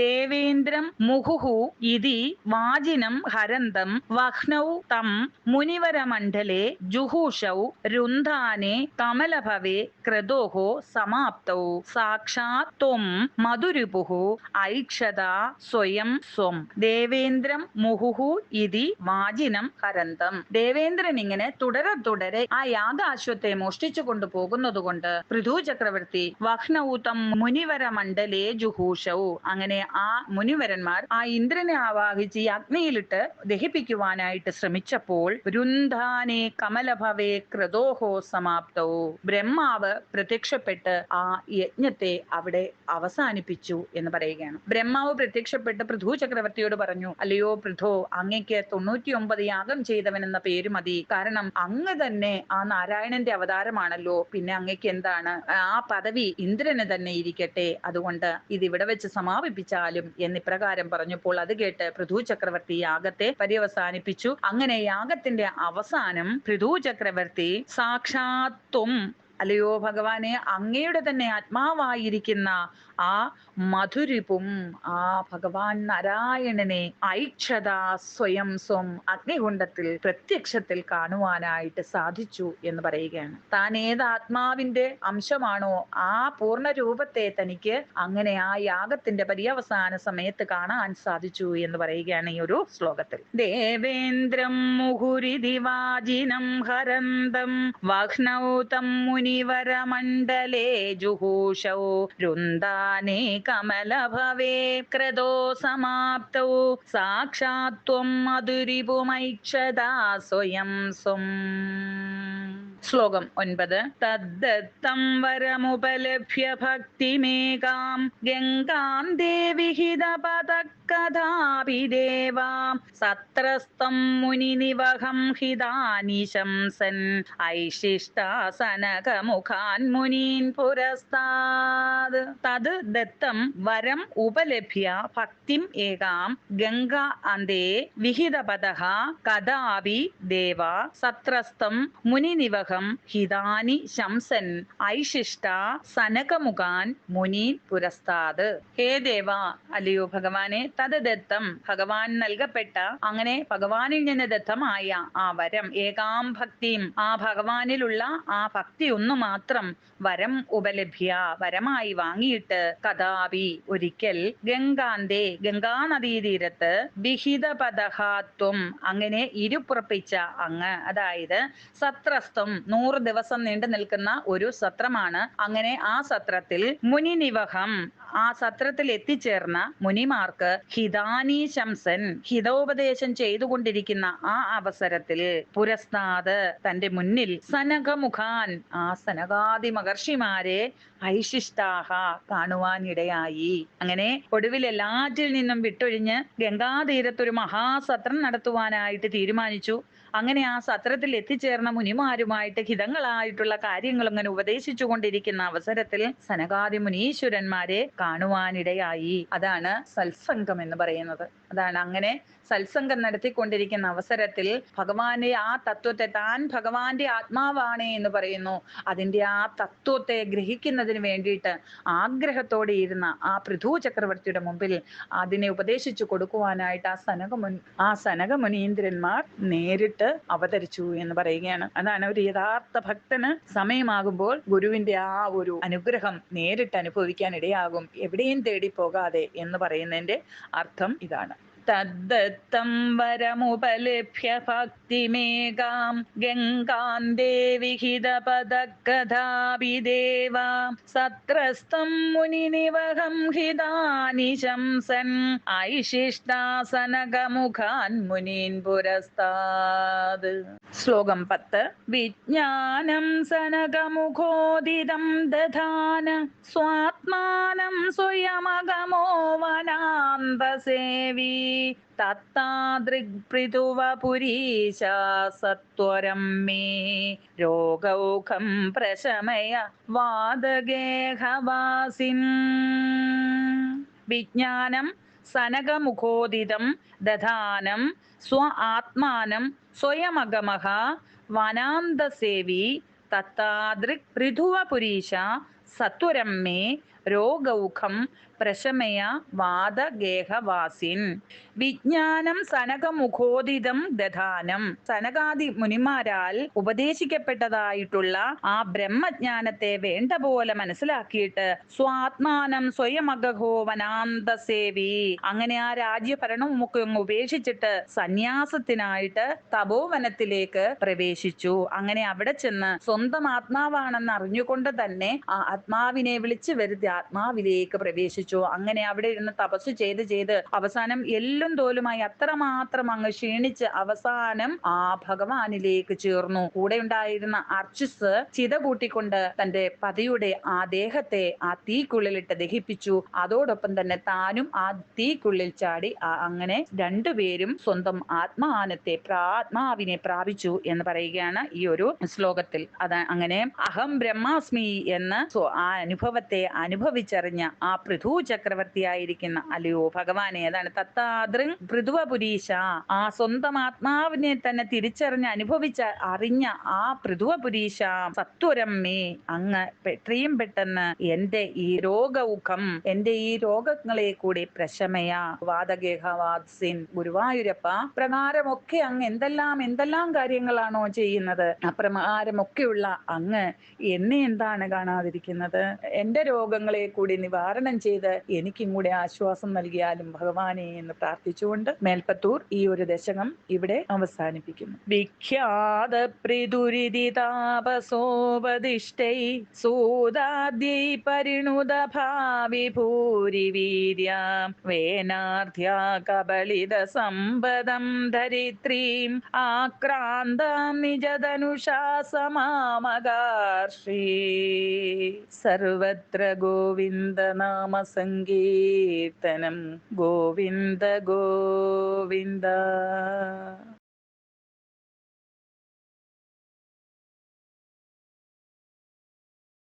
ദേവേന്ദ്രം മുഹുഹു ഇതി വാജിനം ഹരന്തം വഹ്നൗ തം മുനിവരമണ്ഡലേ ജുഹൂഷൗ രുന്ധാനേ കമലഭവേ ക്രതോഹോ സമാപ്തൗ സാക്ഷാത് ത്വം മധുരിപുഹു ഐക്ഷതാ സ്വയം സ്വം. ദേവേന്ദ്രം മുഹുഹു ഇതി വാജിനം ഹരന്തം. ദേവേന്ദ്രൻ ഇങ്ങനെ തുടരെ ആ യാഗാശ്വത്തെ മോഷ്ടിച്ചു കൊണ്ടുപോകുന്നത് കൊണ്ട് പൃഥു ചക്രവർത്തി വഹ്നൗതം മുനിവര മണ്ഡലേ ജുഹൂഷൗ, അങ്ങനെ ആ മുനിവരന്മാർ ആ ഇന്ദ്രനെ ആവാഹിച്ച് ഈ അഗ്നിയിലിട്ട് ദഹിപ്പിക്കുവാനായിട്ട് ശ്രമിച്ചപ്പോൾ രുന്ധാനേ കമലഭവേ ക്രതോഹോ സമാപ്തൗ, ബ്രഹ്മാവ് പ്രത്യക്ഷപ്പെട്ട് ആ യജ്ഞത്തെ അവിടെ അവസാനിപ്പിച്ചു എന്ന് പറയുകയാണ്. ബ്രഹ്മാവ് പ്രത്യക്ഷപ്പെട്ട് പൃഥു ചക്രവർത്തിയോട് പറഞ്ഞു, അല്ലയോ പൃഥു, അങ്ങയ്ക്ക് 99 യാഗം ചെയ്തവൻ എന്ന പേര് മതി. കാരണം അങ്ങ് തന്നെ ആ നാരായണന്റെ അവതാരമാണല്ലോ, പിന്നെ അങ്ങയ്ക്ക് എന്താണ്, ആ പദവി ഇന്ദ്രന് തന്നെ ഇരിക്കട്ടെ, അതുകൊണ്ട് ഇത് ഇവിടെ വെച്ച് സമാപിപ്പിച്ചാലും എന്നിപ്രകാരം പറഞ്ഞപ്പോൾ അത് കേട്ട് പൃഥു ചക്രവർത്തി യാഗത്തെ പര്യവസാനിപ്പിച്ചു. അങ്ങനെ യാഗത്തിന്റെ അവസാനം പൃഥു ചക്രവർത്തി സാക്ഷാത്വം, അല്ലയോ ഭഗവാനെ, അങ്ങയുടെ തന്നെ ആത്മാവായിരിക്കുന്ന ആ മധുരിപും ആ ഭഗവാൻ നാരായണനെ ഐക്ഷത സ്വയം സ്വം അഗ്നികുണ്ഡത്തിൽ പ്രത്യക്ഷത്തിൽ കാണുവാനായിട്ട് സാധിച്ചു എന്ന് പറയുകയാണ്. താൻ ഏത് ആത്മാവിന്റെ അംശമാണോ ആ പൂർണ്ണ രൂപത്തെ തനിക്ക് അങ്ങനെ ആ യാഗത്തിന്റെ പര്യവസാന സമയത്ത് കാണാൻ സാധിച്ചു എന്ന് പറയുകയാണ് ഈ ഒരു ശ്ലോകത്തിൽ. ദേവേന്ദ്രം മുഹുരിദിവാജിനം ഹരന്തം വഹ്നൗ തം മുനിവരമണ്ഡലേ ജുഹൂഷൗ രുന്ദാനേ കമലഭവേ ക്രതോ സമാപ്തൗ സാക്ഷാത്വം മധുരിപുമൈക്ഷതാ സ്വയം സ്വം. ശ്ലോകം 9. തദ്ദത്തം വരമുപലഭ്യ ഭക്തിമേകാം ഗംഗാം ദേവിഹിത പദകഥാപി ദേവാം സത്രസ്തം മുനിനിവഹം ഹിതാനി ശംസൻ ഐശിഷ്ടാസനകമുഖാൻ മുനീൻ പുരസ്താത്. തത് ദത്തം വരം ഉപലഭ്യ ഭക്തിം ഏകാം ഗംഗാ അന്തേ വിഹിതപദഃ കഥാപി ദേവ സത്രസ്തം മുനിനിവഹം ഹിതാനി ശംസൻ ഐശിഷ്ട സനകമുഖാൻ മുനീൻ പുരസ്താത്. ഹേ ദേവ, അല്ലയോ ഭഗവാനെ, തത് ദത്തം ഭഗവാൻ നൽകപ്പെട്ട, അങ്ങനെ ഭഗവാനിൽ നിന്ന് ദത്തമായ ആ വരം, ഏകാം ഭക്തിയും ആ ഭഗവാനിലുള്ള ആ ഭക്തി ഒന്നു മാത്രം വരം ഉപലഭ്യ വരമായി വാങ്ങിയിട്ട് കഥാപി ഒരിക്കൽ ഗംഗാന്തേ ഗംഗാനദീതീരത്ത് വിഹിതപദഹാത്വം അങ്ങനെ ഇരുപ്പുറപ്പിച്ച അങ്ങ്, അതായത് സത്രസ്തം 100 ദിവസം നീണ്ടു നിൽക്കുന്ന ഒരു സത്രമാണ്. അങ്ങനെ ആ സത്രത്തിൽ മുനിനിവഹം ആ സത്രത്തിൽ എത്തിച്ചേർന്ന മുനിമാർക്ക് ഹിതാനി ശംസൻ ഹിതോപദേശം ചെയ്തുകൊണ്ടിരിക്കുന്ന ആ അവസരത്തിൽ പുരസ്താത് തന്റെ മുന്നിൽ സനകമുഖാൻ ആ സനകാദി മഹർഷിമാരെ ഐശിഷ്ടാഹ കാണുവാനിടയായി. അങ്ങനെ ഒടുവിൽ എല്ലാറ്റിൽ നിന്നും വിട്ടൊഴിഞ്ഞ് ഗംഗാതീരത്തൊരു മഹാസത്രം നടത്തുവാനായിട്ട് തീരുമാനിച്ചു. അങ്ങനെ ആ സത്രത്തിൽ എത്തിച്ചേർന്ന മുനിമാരുമായിട്ട് ഹിതങ്ങളായിട്ടുള്ള കാര്യങ്ങൾ അങ്ങനെ ഉപദേശിച്ചു കൊണ്ടിരിക്കുന്ന അവസരത്തിൽ സനകാദി മുനീശ്വരന്മാരെ കാണുവാനിടയായി. അതാണ് സത്സംഗം എന്ന് പറയുന്നത്. അതാണ് അങ്ങനെ സത്സംഗം നടത്തിക്കൊണ്ടിരിക്കുന്ന അവസരത്തിൽ ഭഗവാന്റെ ആ തത്വത്തെ, താൻ ഭഗവാന്റെ ആത്മാവാണ് എന്ന് പറയുന്നു, അതിന്റെ ആ തത്വത്തെ ഗ്രഹിക്കുന്നതിന് വേണ്ടിയിട്ട് ആഗ്രഹത്തോടെ ഇരുന്ന ആ പൃഥു ചക്രവർത്തിയുടെ മുമ്പിൽ അതിനെ ഉപദേശിച്ചു കൊടുക്കുവാനായിട്ട് ആ സനകമുനീന്ദ്രന്മാർ നേരിട്ട് അവതരിച്ചു എന്ന് പറയുകയാണ്. അതാണ് ഒരു യഥാർത്ഥ ഭക്തന് സമയമാകുമ്പോൾ ഗുരുവിന്റെ ആ ഒരു അനുഗ്രഹം നേരിട്ട് അനുഭവിക്കാൻ ഇടയാകും, എവിടെയും തേടി പോകാതെ എന്ന് പറയുന്നതിന്റെ അർത്ഥം ഇതാണ്. തദ്ദത്തം വരമുപലഭ്യ ഭക്തിമേകാം ഗംഗാന്തേ വിഹിതപദകഥാപി ദേവാം സത്രസ്തം മുനിനിവഹം ഹിതാനി ശംസൻ ഐശിഷ്ടാസനകമുഖാൻ മുനീൻ പുരസ്താത്. ശ്ലോകം 10. വിജ്ഞാനം സനകമുഖോദിതം ദധാന സ്വാത്മാനം സ്വയമഗമോ വനാന്തസേവി തത്താദൃക്പൃഥുവപുരീശ സത്വരം മേ രോഗൗഖം പ്രശമയ വാദഗേഹവാസിൻ. വിജ്ഞാനം സനകമുഖോദിതം ദധാനം സ്വ ആത്മാനം സ്വയമഗമഃ വനാന്തസേവി തത്താദൃക് പൃഥുവപുരീശ സത്വരം മേ രോഗൗഖം പ്രശമയ വാദഗേഹവാസിൻ. വിജ്ഞാനം സനകമുഖോദിതം ദധാനം, സനകാദി മുനിമാരാൽ ഉപദേശിക്കപ്പെട്ടതായിട്ടുള്ള ആ ബ്രഹ്മജ്ഞാനത്തെ വേണ്ട പോലെ മനസ്സിലാക്കിയിട്ട് സ്വാത്മാനം സ്വയമഗഹോ വനാന്തസേവി, അങ്ങനെ ആ രാജ്യഭരണവും ഒക്കെ ഉപേക്ഷിച്ചിട്ട് സന്യാസത്തിനായിട്ട് തപോവനത്തിലേക്ക് പ്രവേശിച്ചു. അങ്ങനെ അവിടെ ചെന്ന് സ്വന്തം ആത്മാവാണെന്ന് അറിഞ്ഞുകൊണ്ട് തന്നെ ആ ആത്മാവിനെ വിളിച്ചു വരുത്തി ആത്മാവിലേക്ക് പ്രവേശിച്ചു. അങ്ങനെ അവിടെ ഇരുന്ന് തപസ് ചെയ്ത് അവസാനം എല്ലും തോലുമായി അത്രമാത്രം അങ്ങ് ക്ഷീണിച്ച് അവസാനം ആ ഭഗവാനിലേക്ക് ചേർന്നു. കൂടെ ഉണ്ടായിരുന്ന അർച്ചിസ് ചിത കൂട്ടിക്കൊണ്ട് തന്റെ പതിയുടെ ആ ദേഹത്തെ ആ തീക്കുള്ളിലിട്ട് ദഹിപ്പിച്ചു. അതോടൊപ്പം തന്നെ താനും ആ തീക്കുള്ളിൽ ചാടി അങ്ങനെ രണ്ടുപേരും സ്വന്തം ആത്മാവിനെ പ്രാപിച്ചു എന്ന് പറയുകയാണ് ഈ ഒരു ശ്ലോകത്തിൽ. അങ്ങനെ അഹം ബ്രഹ്മാസ്മി എന്ന് ആ അനുഭവത്തെ അനുഭവിച്ചറിഞ്ഞ ആ പൃഥു ചക്രവർത്തിയായിരിക്കുന്ന അല്ലയോ ഭഗവാനെ, അതാണ് തത്താദൃങ് പൃഥുവപുരീശ, ആ സ്വന്തം ആത്മാവിനെ തന്നെ അറിഞ്ഞ ആ പൃഥുവപുരീശ സത്വരം മേ, അങ്ങ് എത്രയും പെട്ടെന്ന് എന്റെ ഈ രോഗൗഖം, എന്റെ ഈ രോഗങ്ങളെ കൂടി പ്രശമയ വാദഗേഹവാസിൻ. ഗുരുവായൂരപ്പ, പ്രകാരമൊക്കെ അങ്ങ് എന്തെല്ലാം കാര്യങ്ങളാണോ ചെയ്യുന്നത്, അപ്രകാരമൊക്കെയുള്ള അങ്ങ് എന്നെ എന്താണ് കാണാതിരിക്കുന്നത്? എന്റെ രോഗങ്ങളെ ദുഃഖങ്ങളെ കൂടി നിവാരണം ചെയ്ത് എനിക്കും കൂടെ ആശ്വാസം നൽകിയാലും ഭഗവാനെ എന്ന് പ്രാർത്ഥിച്ചുകൊണ്ട് മേൽപ്പത്തൂർ ഈ ഒരു ദശകം ഇവിടെ അവസാനിപ്പിക്കുന്നു. വിഖ്യാത പ്രിദുരിതി താപസോപദിഷ്ടൈ സൂതാദ്യൈ പരിണുത ഭാവി ഭൂരി വീര്യ വേനാർധ്യാ കബളിത സമ്പദം ധരിത്രീം ആക്രാന്താം നിജധനുഷാ സമാമകാർഷി. സർവത്ര ഗോവിന്ദ നാമ സങ്കീർത്തനം ഗോവിന്ദ ഗോവിന്ദ.